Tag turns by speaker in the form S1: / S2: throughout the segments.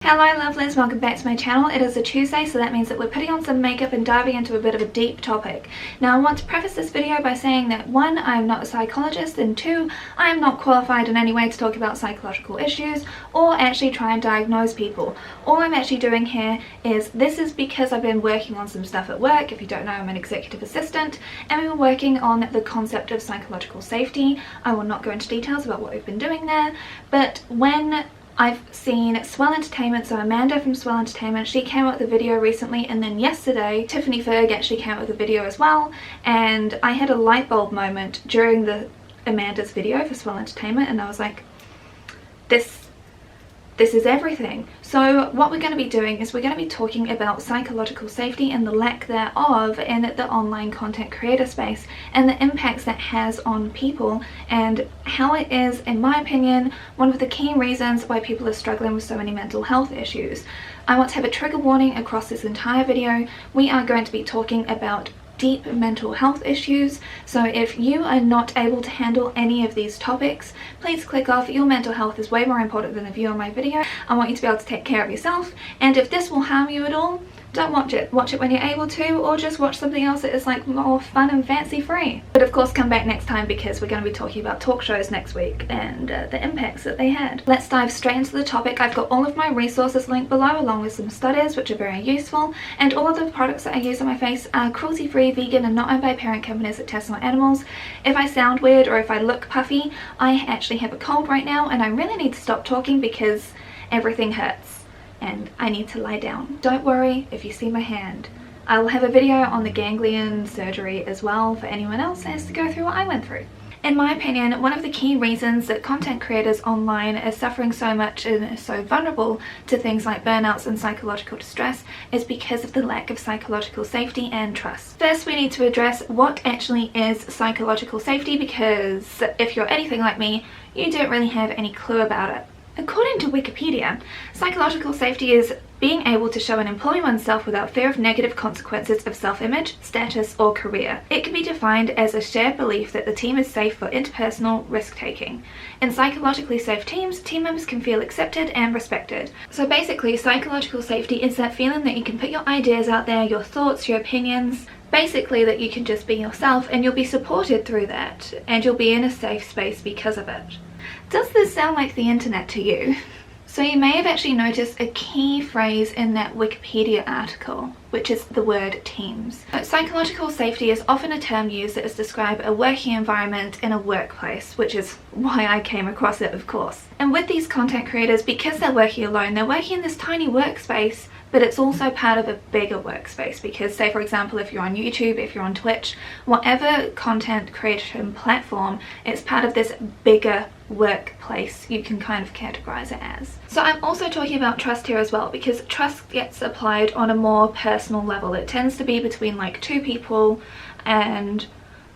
S1: Hello lovelies, welcome back to my channel. It is a Tuesday, so that means that we're putting on some makeup and diving into a bit of a deep topic. Now I want to preface this video by saying that 1, I am not a psychologist, and 2, I am not qualified in any way to talk about psychological issues or actually try and diagnose people. All I'm actually doing here is, this is because I've been working on some stuff at work. If you don't know, I'm an executive assistant and we've been working on the concept of psychological safety. I will not go into details about what we've been doing there, but when I've seen Swell Entertainment, so Amanda from Swell Entertainment, she came out with a video recently, and then yesterday Tiffany Ferg actually came out with a video as well, and I had a light bulb moment during Amanda's video for Swell Entertainment, and I was like, this is everything. So what we're going to be doing is we're going to be talking about psychological safety and the lack thereof in the online content creator space, and the impacts that has on people, and how it is, in my opinion, one of the key reasons why people are struggling with so many mental health issues. I want to have a trigger warning across this entire video. We are going to be talking about deep mental health issues, so if you are not able to handle any of these topics, please click off. Your mental health is way more important than a view on my video. I want you to be able to take care of yourself, and if this will harm you at all, don't watch it. Watch it when you're able to, or just watch something else that is like more fun and fancy free. But of course come back next time, because we're going to be talking about talk shows next week and the impacts that they had. Let's dive straight into the topic. I've got all of my resources linked below, along with some studies which are very useful, and all of the products that I use on my face are cruelty free, vegan, and not owned by parent companies that test on animals. If I sound weird or if I look puffy, I actually have a cold right now and I really need to stop talking because everything hurts and I need to lie down. Don't worry if you see my hand. I will have a video on the ganglion surgery as well for anyone else that has to go through what I went through. In my opinion, one of the key reasons that content creators online are suffering so much and are so vulnerable to things like burnouts and psychological distress is because of the lack of psychological safety and trust. First, we need to address what actually is psychological safety, because if you're anything like me, you don't really have any clue about it. According to Wikipedia, psychological safety is being able to show and employ oneself without fear of negative consequences of self-image, status, or career. It can be defined as a shared belief that the team is safe for interpersonal risk-taking. In psychologically safe teams, team members can feel accepted and respected. So basically, psychological safety is that feeling that you can put your ideas out there, your thoughts, your opinions, basically that you can just be yourself and you'll be supported through that, and you'll be in a safe space because of it. Does this sound like the internet to you? So you may have actually noticed a key phrase in that Wikipedia article, which is the word teams. Psychological safety is often a term used that is describe a working environment in a workplace, which is why I came across it, of course. And with these content creators, because they're working alone, they're working in this tiny workspace, but it's also part of a bigger workspace, because say for example if you're on YouTube, if you're on Twitch, whatever content creation platform, it's part of this bigger workplace, you can kind of categorize it as. So I'm also talking about trust here as well, because trust gets applied on a more personal level. It tends to be between like two people, and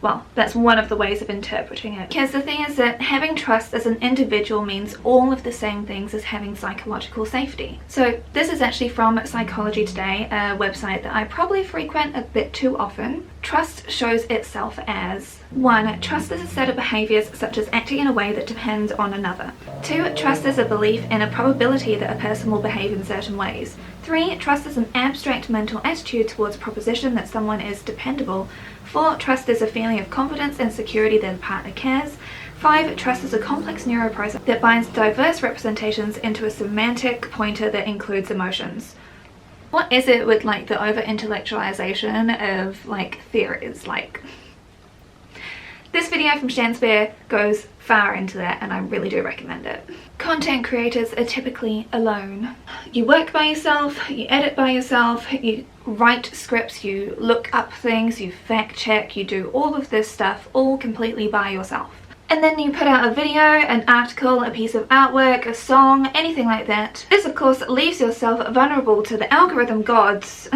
S1: well, that's one of the ways of interpreting it. Because the thing is that having trust as an individual means all of the same things as having psychological safety. So this is actually from Psychology Today, a website that I probably frequent a bit too often. Trust shows itself as 1. Trust is a set of behaviours such as acting in a way that depends on another. 2. Trust is a belief in a probability that a person will behave in certain ways. 3. Trust is an abstract mental attitude towards a proposition that someone is dependable. 4. Trust is a feeling of confidence and security that a partner cares. 5. Trust is a complex neuroprocess that binds diverse representations into a semantic pointer that includes emotions. What is it with like the over-intellectualization of like theories? Like, this video from Shanspeare goes far into that, and I really do recommend it. Content creators are typically alone. You work by yourself, you edit by yourself, you write scripts, you look up things, you fact check, you do all of this stuff all completely by yourself. And then you put out a video, an article, a piece of artwork, a song, anything like that. This of course leaves yourself vulnerable to the algorithm gods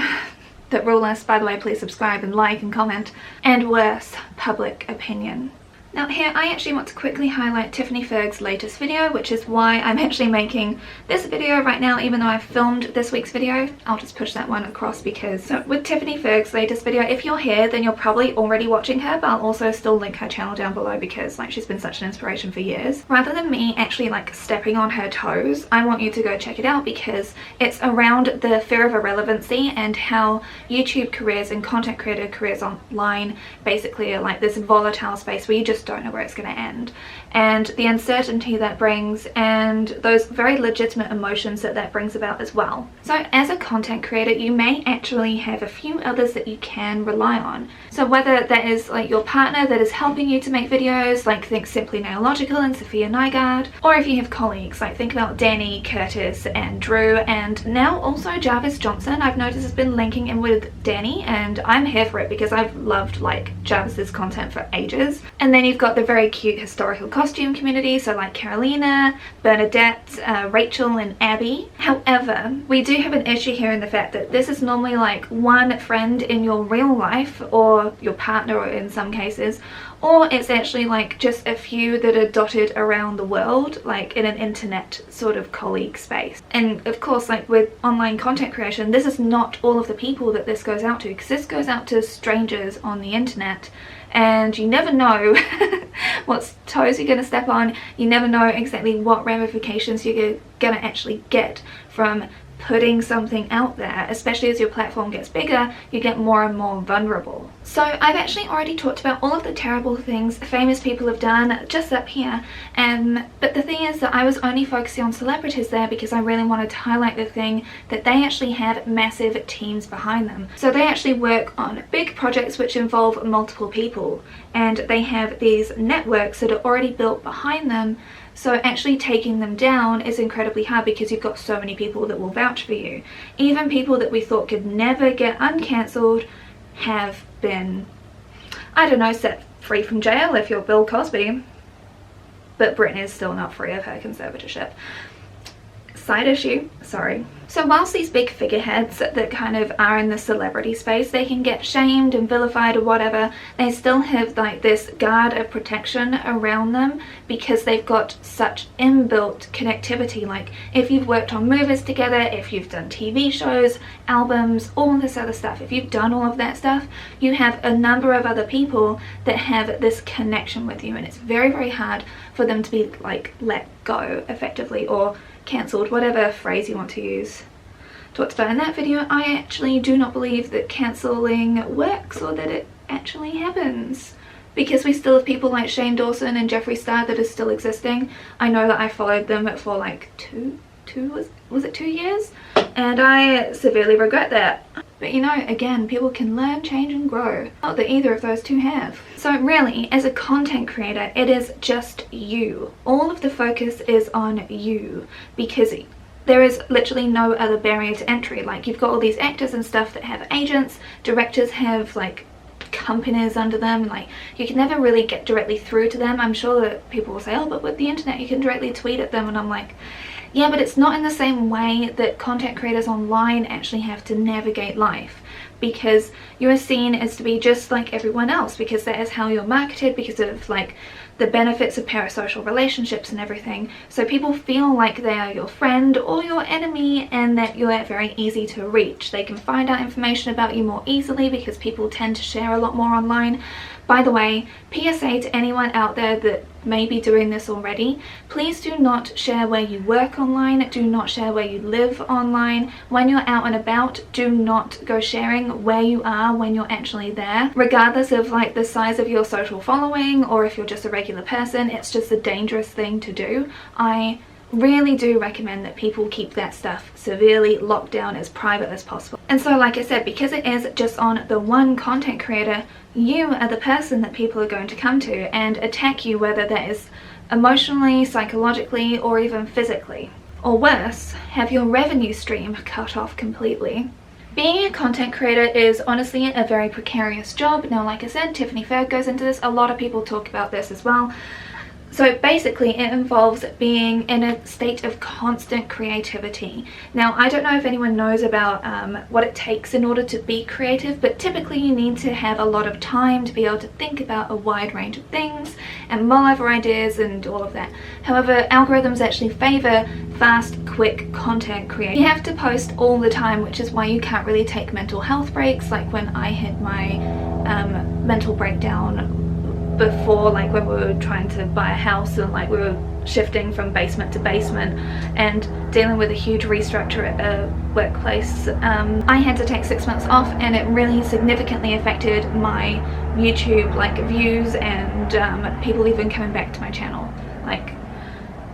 S1: that rule us. By the way, please subscribe and like and comment. And worse, public opinion. Now here I actually want to quickly highlight Tiffany Ferg's latest video, which is why I'm actually making this video right now, even though I've filmed this week's video. I'll just push that one across because, so with Tiffany Ferg's latest video, if you're here then you're probably already watching her, but I'll also still link her channel down below because like she's been such an inspiration for years. Rather than me actually like stepping on her toes, I want you to go check it out because it's around the fear of irrelevancy and how YouTube careers and content creator careers online basically are like this volatile space where you just don't know where it's going to end, and the uncertainty that brings and those very legitimate emotions that brings about as well. So as a content creator you may actually have a few others that you can rely on. So whether that is like your partner that is helping you to make videos, like think Simply Nailogical and Sophia Nygaard, or if you have colleagues, like think about Danny, Curtis and Drew, and now also Jarvis Johnson I've noticed has been linking in with Danny, and I'm here for it because I've loved like Jarvis's content for ages. And then you've got the very cute historical costume community, so like Carolina, Bernadette, Rachel and Abby. However, we do have an issue here in the fact that this is normally like one friend in your real life or your partner in some cases, or it's actually like just a few that are dotted around the world, like in an internet sort of colleague space. And of course, like with online content creation, this is not all of the people that this goes out to, because this goes out to strangers on the internet, and you never know what toes you're going to step on. You never know exactly what ramifications you're going to actually get from putting something out there. Especially as your platform gets bigger, you get more and more vulnerable. So I've actually already talked about all of the terrible things famous people have done just up here, but the thing is that I was only focusing on celebrities there because I really wanted to highlight the thing that they actually have massive teams behind them. So they actually work on big projects which involve multiple people, and they have these networks that are already built behind them. So actually taking them down is incredibly hard because you've got so many people that will vouch for you. Even people that we thought could never get uncancelled have been, I don't know, set free from jail if you're Bill Cosby. But Britney is still not free of her conservatorship. Side issue, sorry. So whilst these big figureheads that kind of are in the celebrity space, they can get shamed and vilified or whatever, they still have like this guard of protection around them because they've got such inbuilt connectivity. Like if you've worked on movies together, if you've done TV shows, albums, all this other stuff, if you've done all of that stuff, you have a number of other people that have this connection with you, and it's very, very hard for them to be like let go effectively or cancelled, whatever phrase you want to use. Talked about in that video, I actually do not believe that cancelling works or that it actually happens, because we still have people like Shane Dawson and Jeffree Star that are still existing. I know that I followed them for like was it 2 years, and I severely regret that. But you know, again, people can learn, change and grow. Not that either of those two have. So really, as a content creator, it is just you. All of the focus is on you because there is literally no other barrier to entry. Like you've got all these actors and stuff that have agents, directors have like companies under them, like you can never really get directly through to them. I'm sure that people will say, oh, but with the internet you can directly tweet at them, and I'm like, yeah, but it's not in the same way that content creators online actually have to navigate life, because you are seen as to be just like everyone else, because that is how you're marketed, because of like the benefits of parasocial relationships and everything. So people feel like they are your friend or your enemy, and that you are very easy to reach. They can find out information about you more easily because people tend to share a lot more online. By the way, PSA to anyone out there that may be doing this already, please do not share where you work online, do not share where you live online. When you're out and about, do not go sharing where you are when you're actually there. Regardless of like the size of your social following or if you're just a regular person, it's just a dangerous thing to do. I really do recommend that people keep that stuff severely locked down, as private as possible. And so like I said, because it is just on the one content creator, you are the person that people are going to come to and attack you, whether that is emotionally, psychologically or even physically. Or worse, have your revenue stream cut off completely. Being a content creator is honestly a very precarious job. Now like I said, Tiffany Ferg goes into this, a lot of people talk about this as well. So basically it involves being in a state of constant creativity. Now I don't know if anyone knows about what it takes in order to be creative, but typically you need to have a lot of time to be able to think about a wide range of things and mull over ideas and all of that. However, algorithms actually favour fast, quick content creation. You have to post all the time, which is why you can't really take mental health breaks, like when I had my mental breakdown before, like when we were trying to buy a house and like we were shifting from basement to basement and dealing with a huge restructure at a workplace. I had to take 6 months off, and it really significantly affected my YouTube like views and people even coming back to my channel.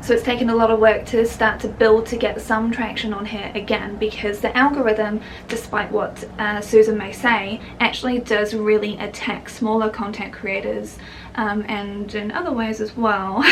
S1: So it's taken a lot of work to start to build to get some traction on here again, because the algorithm, despite what Susan may say, actually does really attack smaller content creators and in other ways as well.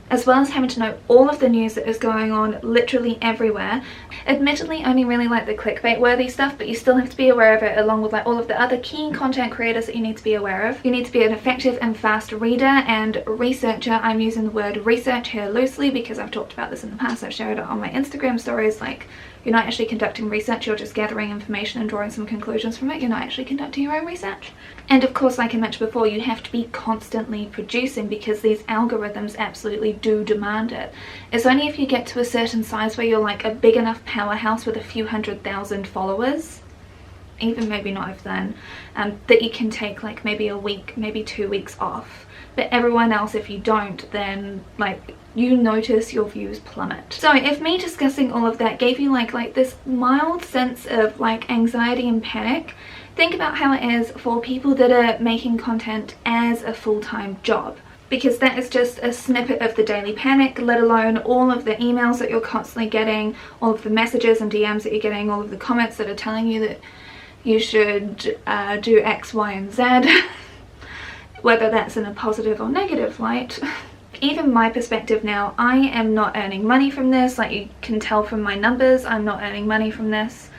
S1: As well as having to know all of the news that is going on literally everywhere. Admittedly, only really like the clickbait worthy stuff, but you still have to be aware of it, along with like all of the other key content creators that you need to be aware of. You need to be an effective and fast reader and researcher. I'm using the word research here loosely because I've talked about this in the past. I've shared it on my Instagram stories. Like, you're not actually conducting research, you're just gathering information and drawing some conclusions from it. You're not actually conducting your own research. And of course, like I mentioned before, you have to be constantly producing because these algorithms absolutely do demand it. It's only if you get to a certain size where you're like a big enough powerhouse with a few 100,000 followers, even maybe not if then, that you can take like maybe a week, maybe 2 weeks off. But everyone else, if you don't, then like you notice your views plummet. So if me discussing all of that gave you like this mild sense of like anxiety and panic, think about how it is for people that are making content as a full-time job, because that is just a snippet of the daily panic, let alone all of the emails that you're constantly getting, all of the messages and DMs that you're getting, all of the comments that are telling you that you should do X, Y, and Z, whether that's in a positive or negative light. Even my perspective now, I am not earning money from this. Like you can tell from my numbers, I'm not earning money from this.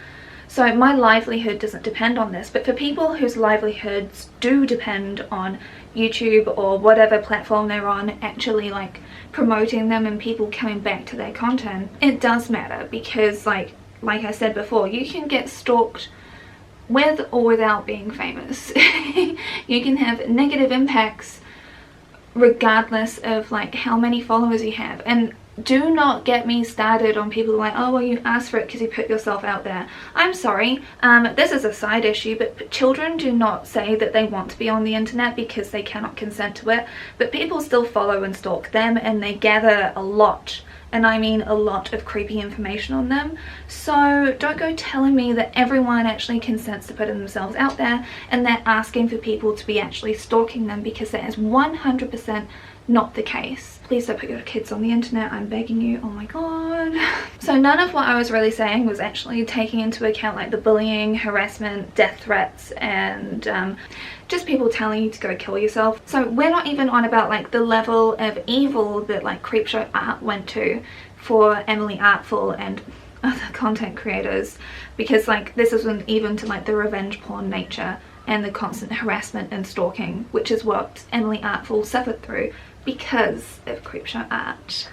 S1: So my livelihood doesn't depend on this. But for people whose livelihoods do depend on YouTube or whatever platform they're on actually like promoting them and people coming back to their content, it does matter, because like I said before, you can get stalked with or without being famous. You can have negative impacts regardless of like how many followers you have. And do not get me started on people like, oh well, you asked for it because you put yourself out there. I'm sorry, this is a side issue, but children do not say that they want to be on the internet because they cannot consent to it, but people still follow and stalk them, and they gather a lot, and I mean a lot, of creepy information on them. So don't go telling me that everyone actually consents to putting themselves out there and they're asking for people to be actually stalking them, because that is 100% not the case. Please don't put your kids on the internet, I'm begging you, oh my god. So none of what I was really saying was actually taking into account like the bullying, harassment, death threats, and just people telling you to go kill yourself. So we're not even on about like the level of evil that like Creepshow Art went to for Emily Artful and other content creators, because like this isn't even to like the revenge porn nature and the constant harassment and stalking, which is what Emily Artful suffered through because of Creepshow Art.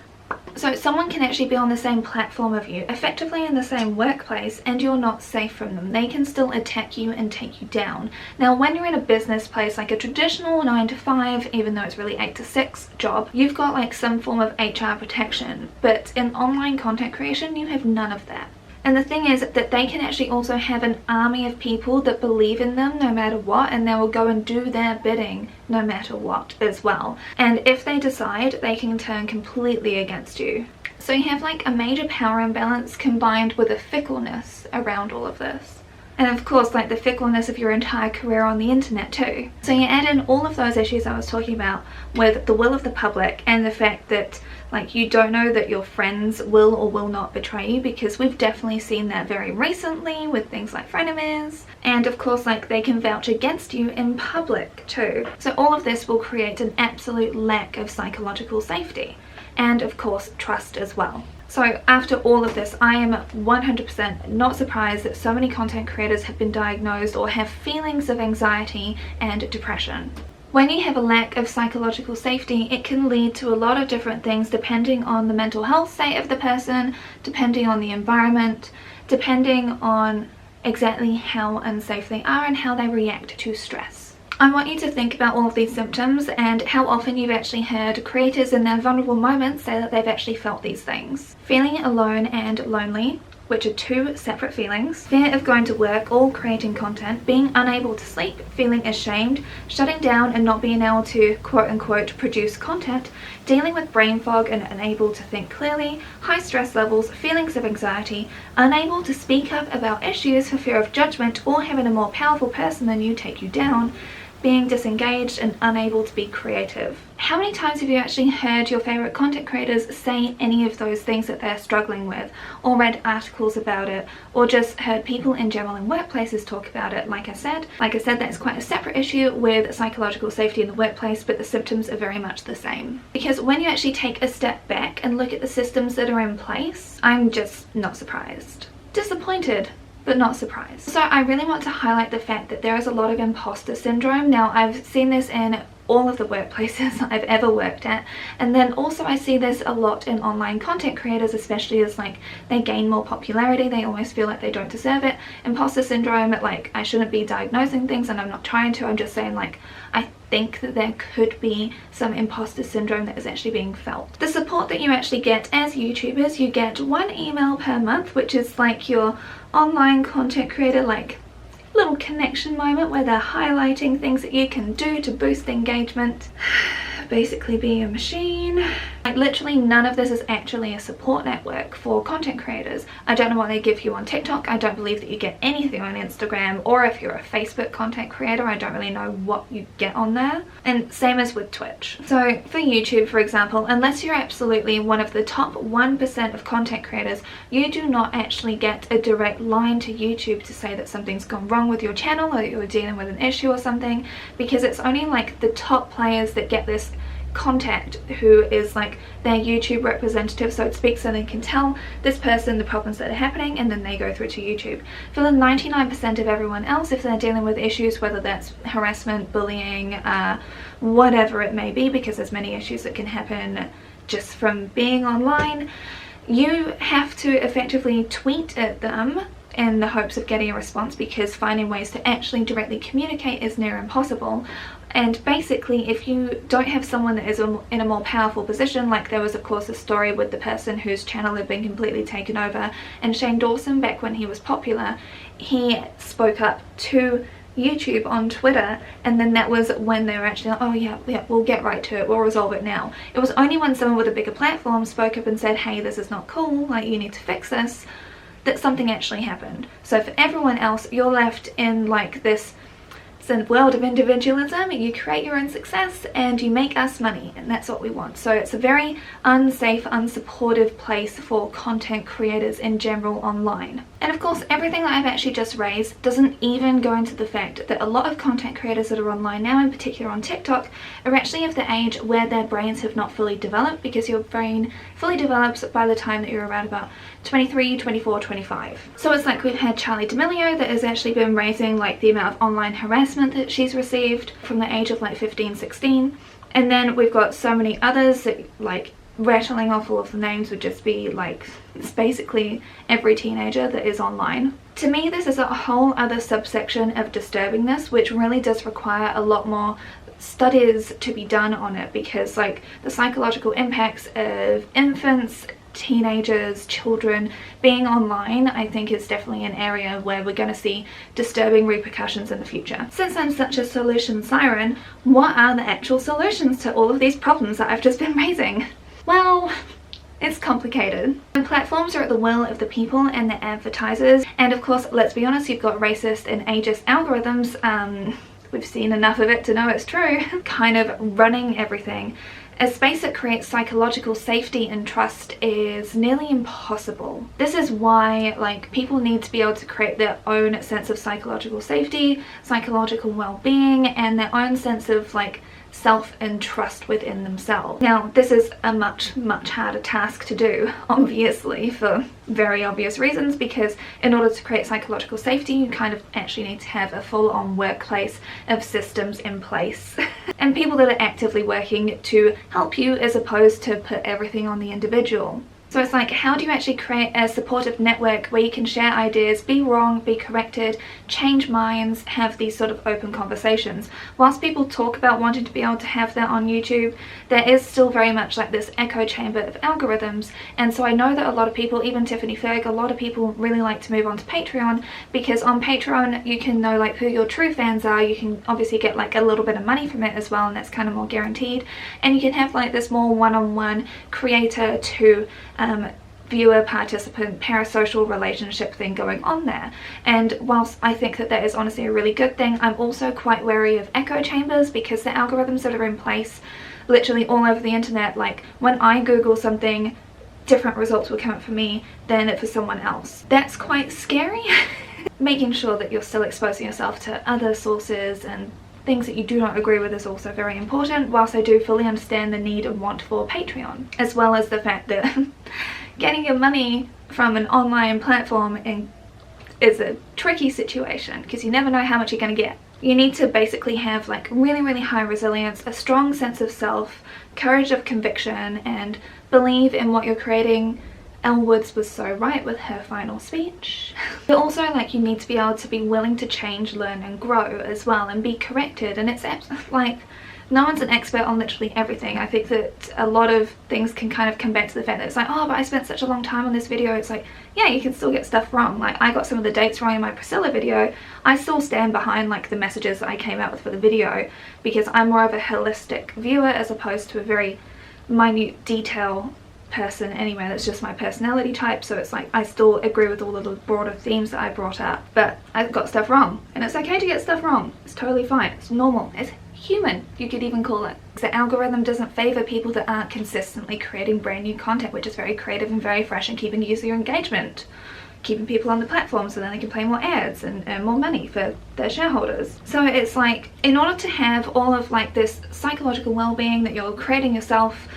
S1: So someone can actually be on the same platform of you, effectively in the same workplace, and you're not safe from them. They can still attack you and take you down. Now when you're in a business place, like a traditional 9 to 5, even though it's really 8 to 6 job, you've got like some form of HR protection, but in online content creation you have none of that. And the thing is that they can actually also have an army of people that believe in them no matter what, and they will go and do their bidding no matter what as well. And if they decide, they can turn completely against you. So you have like a major power imbalance combined with a fickleness around all of this. And of course like the fickleness of your entire career on the internet too. So you add in all of those issues I was talking about with the will of the public and the fact that like you don't know that your friends will or will not betray you, because we've definitely seen that very recently with things like frenemies, and of course like they can vouch against you in public too. So all of this will create an absolute lack of psychological safety and of course trust as well. So after all of this, I am 100% not surprised that so many content creators have been diagnosed or have feelings of anxiety and depression. When you have a lack of psychological safety, it can lead to a lot of different things depending on the mental health state of the person, depending on the environment, depending on exactly how unsafe they are and how they react to stress. I want you to think about all of these symptoms and how often you've actually heard creators in their vulnerable moments say that they've actually felt these things. Feeling alone and lonely, which are two separate feelings, fear of going to work or creating content, being unable to sleep, feeling ashamed, shutting down and not being able to quote-unquote produce content, dealing with brain fog and unable to think clearly, high stress levels, feelings of anxiety, unable to speak up about issues for fear of judgment or having a more powerful person than you take you down, being disengaged and unable to be creative. How many times have you actually heard your favorite content creators say any of those things that they're struggling with, or read articles about it, or just heard people in general in workplaces talk about it? Like I said, that's quite a separate issue with psychological safety in the workplace, but the symptoms are very much the same. Because when you actually take a step back and look at the systems that are in place, I'm just not surprised. Disappointed, but not surprised. So I really want to highlight the fact that there is a lot of imposter syndrome. Now, I've seen this in all of the workplaces I've ever worked at, and then also I see this a lot in online content creators, especially as like they gain more popularity, they almost feel like they don't deserve it. Imposter syndrome, like I shouldn't be diagnosing things, and I'm not trying to, I'm just saying like I think that there could be some imposter syndrome that is actually being felt. The support that you actually get as YouTubers, you get one email per month, which is like your online content creator like little connection moment where they're highlighting things that you can do to boost engagement. Basically be a machine. Like literally none of this is actually a support network for content creators. I don't know what they give you on TikTok. I don't believe that you get anything on Instagram, or if you're a Facebook content creator, I don't really know what you get on there. And same as with Twitch. So for YouTube, for example, unless you're absolutely one of the top 1% of content creators, you do not actually get a direct line to YouTube to say that something's gone wrong with your channel or that you're dealing with an issue or something, because it's only like the top players that get this contact who is like their YouTube representative, so to speak, so they can tell this person the problems that are happening and then they go through to YouTube. For the 99% of everyone else, if they're dealing with issues, whether that's harassment, bullying, whatever it may be, because there's many issues that can happen just from being online, you have to effectively tweet at them in the hopes of getting a response, because finding ways to actually directly communicate is near impossible. And basically, if you don't have someone that is in a more powerful position, like there was of course a story with the person whose channel had been completely taken over, and Shane Dawson, back when he was popular, he spoke up to YouTube on Twitter, and then that was when they were actually like, oh yeah, we'll get right to it, we'll resolve it now. It was only when someone with a bigger platform spoke up and said, hey, this is not cool, like you need to fix this, that something actually happened. So for everyone else, you're left in like this world of individualism. You create your own success and you make us money, and that's what we want. So it's a very unsafe, unsupportive place for content creators in general online. And of course, everything that I've actually just raised doesn't even go into the fact that a lot of content creators that are online now, in particular on TikTok, are actually of the age where their brains have not fully developed, because your brain fully develops by the time that you're around about 23, 24, 25. So it's like we've had Charli D'Amelio that has actually been raising like the amount of online harassment that she's received from the age of like 15, 16. And then we've got so many others that, like, rattling off all of the names would just be like, it's basically every teenager that is online. To me, this is a whole other subsection of disturbingness, which really does require a lot more studies to be done on it, because like the psychological impacts of infants, teenagers, children being online, I think is definitely an area where we're going to see disturbing repercussions in the future. Since I'm such a solution siren, what are the actual solutions to all of these problems that I've just been raising? Well, it's complicated. The platforms are at the will of the people and the advertisers, and of course, let's be honest, you've got racist and ageist algorithms, we've seen enough of it to know it's true, kind of running everything. A space that creates psychological safety and trust is nearly impossible. This is why like people need to be able to create their own sense of psychological safety, psychological well-being, and their own sense of like self and trust within themselves. Now, this is a much harder task to do, obviously, for very obvious reasons, because in order to create psychological safety, you kind of actually need to have a full-on workplace of systems in place and people that are actively working to help you, as opposed to put everything on the individual. So it's like, how do you actually create a supportive network where you can share ideas, be wrong, be corrected, change minds, have these sort of open conversations? Whilst people talk about wanting to be able to have that on YouTube, there is still very much like this echo chamber of algorithms. And so I know that a lot of people, even Tiffany Ferg, a lot of people really like to move on to Patreon, because on Patreon you can know like who your true fans are. You can obviously get like a little bit of money from it as well, and that's kind of more guaranteed. And you can have like this more one-on-one creator to viewer, participant, parasocial relationship thing going on there. And whilst I think that that is honestly a really good thing, I'm also quite wary of echo chambers, because the algorithms that are in place literally all over the internet, like when I Google something, different results will come up for me than for someone else. That's quite scary. Making sure that you're still exposing yourself to other sources and things that you do not agree with is also very important, whilst I do fully understand the need and want for Patreon, as well as the fact that getting your money from an online platform is a tricky situation, because you never know how much you're going to get. You need to basically have like really high resilience, a strong sense of self, courage of conviction, and believe in what you're creating. Elle Woods was so right with her final speech. But also, like, you need to be able to be willing to change, learn and grow as well, and be corrected. And it's like, no one's an expert on literally everything. I think that a lot of things can kind of come back to the fact that it's like, oh, but I spent such a long time on this video. It's like, yeah, you can still get stuff wrong. Like, I got some of the dates wrong in my Priscilla video. I still stand behind like the messages that I came out with for the video, because I'm more of a holistic viewer as opposed to a very minute detail person anyway. That's just my personality type. So it's like, I still agree with all of the broader themes that I brought up, but I've got stuff wrong, and it's okay to get stuff wrong. It's totally fine. It's normal. It's human, you could even call it. The algorithm doesn't favor people that aren't consistently creating brand new content, which is very creative and very fresh and keeping user engagement, keeping people on the platform so then they can play more ads and earn more money for their shareholders. So it's like, in order to have all of like this psychological well-being that you're creating yourself,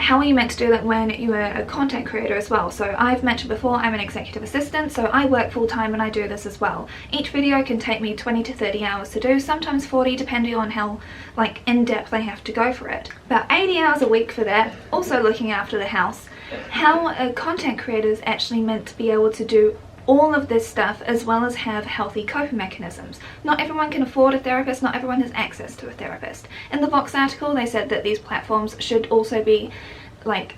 S1: how are you meant to do that when you are a content creator as well? So I've mentioned before, I'm an executive assistant, so I work full-time and I do this as well. Each video can take me 20 to 30 hours to do, sometimes 40 depending on how like in-depth I have to go for it. About 80 hours a week for that, also looking after the house. How are content creators actually meant to be able to do all of this stuff as well as have healthy coping mechanisms? Not everyone can afford a therapist, not everyone has access to a therapist. In the Vox article they said that these platforms should also be like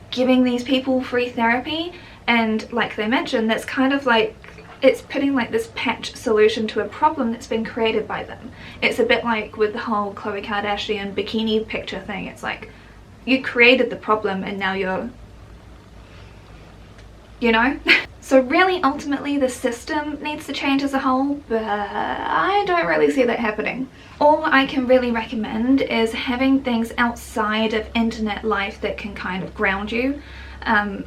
S1: giving these people free therapy, and like they mentioned, that's kind of like, it's putting like this patch solution to a problem that's been created by them. It's a bit like with the whole Khloe Kardashian bikini picture thing. It's like, you created the problem and now you're, you know? So really, ultimately, the system needs to change as a whole, but I don't really see that happening. All I can really recommend is having things outside of internet life that can kind of ground you.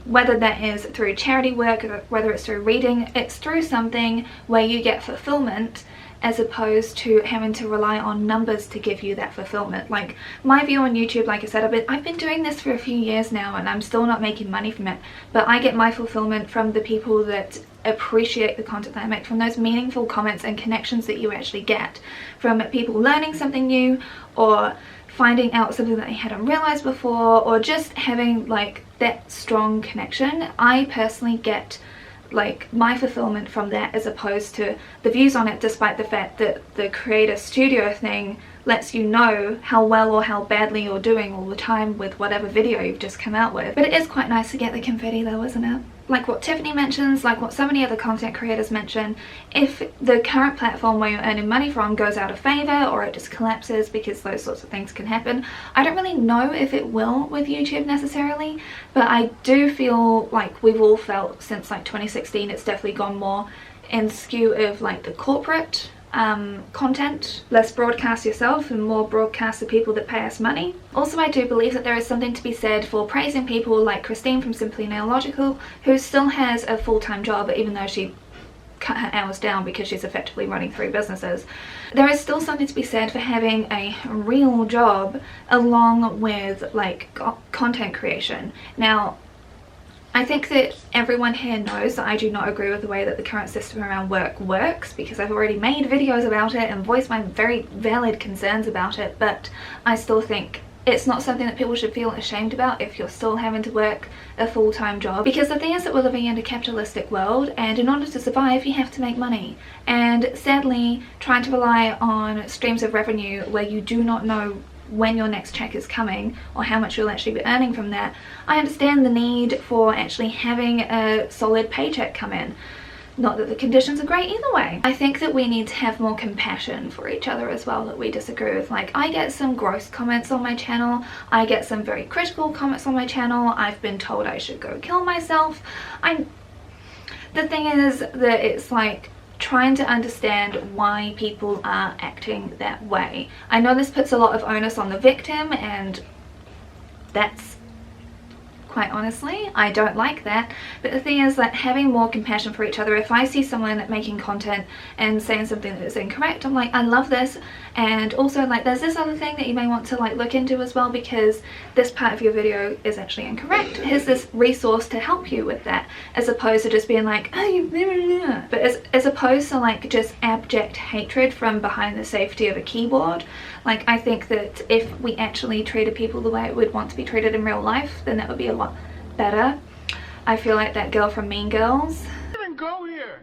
S1: Whether that is through charity work, or whether it's through reading, it's through something where you get fulfillment, as opposed to having to rely on numbers to give you that fulfillment. Like my view on YouTube, like I said, I've been doing this for a few years now and I'm still not making money from it, but I get my fulfillment from the people that appreciate the content that I make, from those meaningful comments and connections that you actually get from people learning something new, or finding out something that I hadn't realized before, or just having like that strong connection. I personally get like my fulfillment from that, as opposed to the views on it, despite the fact that the creator studio thing lets you know how well or how badly you're doing all the time with whatever video you've just come out with. But it is quite nice to get the confetti though, isn't it? Like what Tiffany mentions, like what so many other content creators mention, if the current platform where you're earning money from goes out of favor, or it just collapses, because those sorts of things can happen. I don't really know if it will with YouTube necessarily, but I do feel like we've all felt since like 2016 it's definitely gone more in skew of like the corporate content, less broadcast yourself and more broadcast the people that pay us money. Also, I do believe that there is something to be said for praising people like Christine from Simply Nailogical, who still has a full-time job even though she cut her hours down because she's effectively running 3 businesses. There is still something to be said for having a real job along with like content creation. Now, I think that everyone here knows that I do not agree with the way that the current system around work works, because I've already made videos about it and voiced my very valid concerns about it, but I still think it's not something that people should feel ashamed about if you're still having to work a full-time job. Because the thing is that we're living in a capitalistic world, and in order to survive you have to make money. And sadly, trying to rely on streams of revenue where you do not know when your next check is coming or how much you'll actually be earning from that, I understand the need for actually having a solid paycheck come in. Not that the conditions are great either way. I think that we need to have more compassion for each other as well that we disagree with. Like, I get some gross comments on my channel, I get some very critical comments on my channel, I've been told I should go kill myself. The thing is that it's like trying to understand why people are acting that way. I know this puts a lot of onus on the victim, and that's, quite honestly, I don't like that. But the thing is that having more compassion for each other, if I see someone making content and saying something that is incorrect, I'm like, I love this, and also like there's this other thing that you may want to like look into as well, because this part of your video is actually incorrect. Here's this resource to help you with that, as opposed to just being like, oh, you blah, blah, blah. But as opposed to like just abject hatred from behind the safety of a keyboard. Like, I think that if we actually treated people the way it would want to be treated in real life, then that would be a lot better. I feel like that girl from Mean Girls.
S2: Even go here.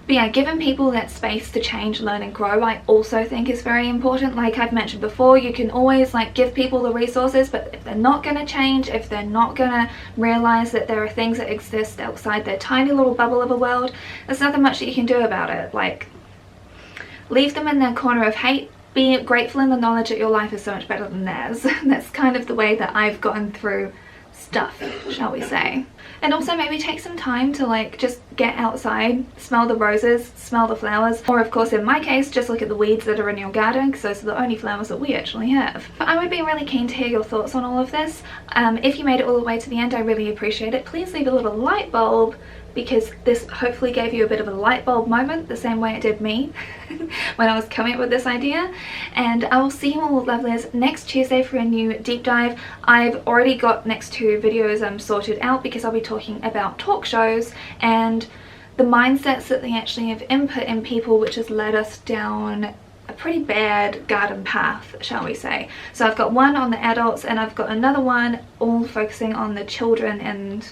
S1: But yeah, giving people that space to change, learn and grow, I also think is very important. Like I've mentioned before, you can always like give people the resources, but if they're not going to change, if they're not going to realize that there are things that exist outside their tiny little bubble of a world, there's nothing much that you can do about it. Like, leave them in their corner of hate. Be grateful in the knowledge that your life is so much better than theirs. That's kind of the way that I've gotten through stuff, shall we say. And also maybe take some time to like just get outside, smell the roses, smell the flowers, or of course in my case just look at the weeds that are in your garden, because those are the only flowers that we actually have. But I would be really keen to hear your thoughts on all of this. If you made it all the way to the end, I really appreciate it. Please leave a little light bulb, because this hopefully gave you a bit of a light bulb moment, the same way it did me when I was coming up with this idea. And I will see you all lovelies next Tuesday for a new deep dive. I've already got next 2 videos sorted out, because I'll be talking about talk shows and the mindsets that they actually have input in people, which has led us down a pretty bad garden path, shall we say. So I've got one on the adults, and I've got another one all focusing on the children and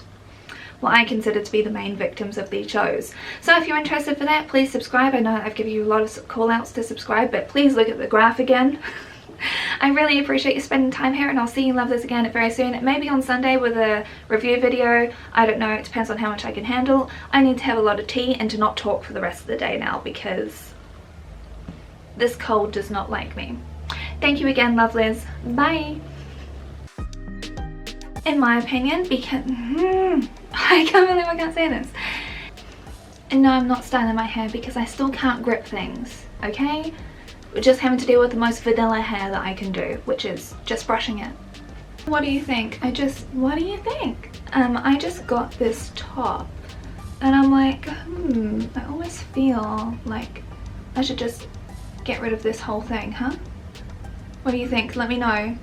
S1: what I consider to be the main victims of these shows. So if you're interested for that, please subscribe. I know I've given you a lot of call outs to subscribe, but please look at the graph again. I really appreciate you spending time here, and I'll see you lovelies again very soon. Maybe on Sunday with a review video. I don't know, it depends on how much I can handle. I need to have a lot of tea and to not talk for the rest of the day now, because this cold does not like me. Thank you again, lovelies. Bye. In my opinion, because I can't believe I can't say this. And no, I'm not styling my hair because I still can't grip things, okay? We're just having to deal with the most vanilla hair that I can do, which is just brushing it. What do you think? What do you think? I just got this top and I'm like, I always feel like I should just get rid of this whole thing, huh? What do you think? Let me know.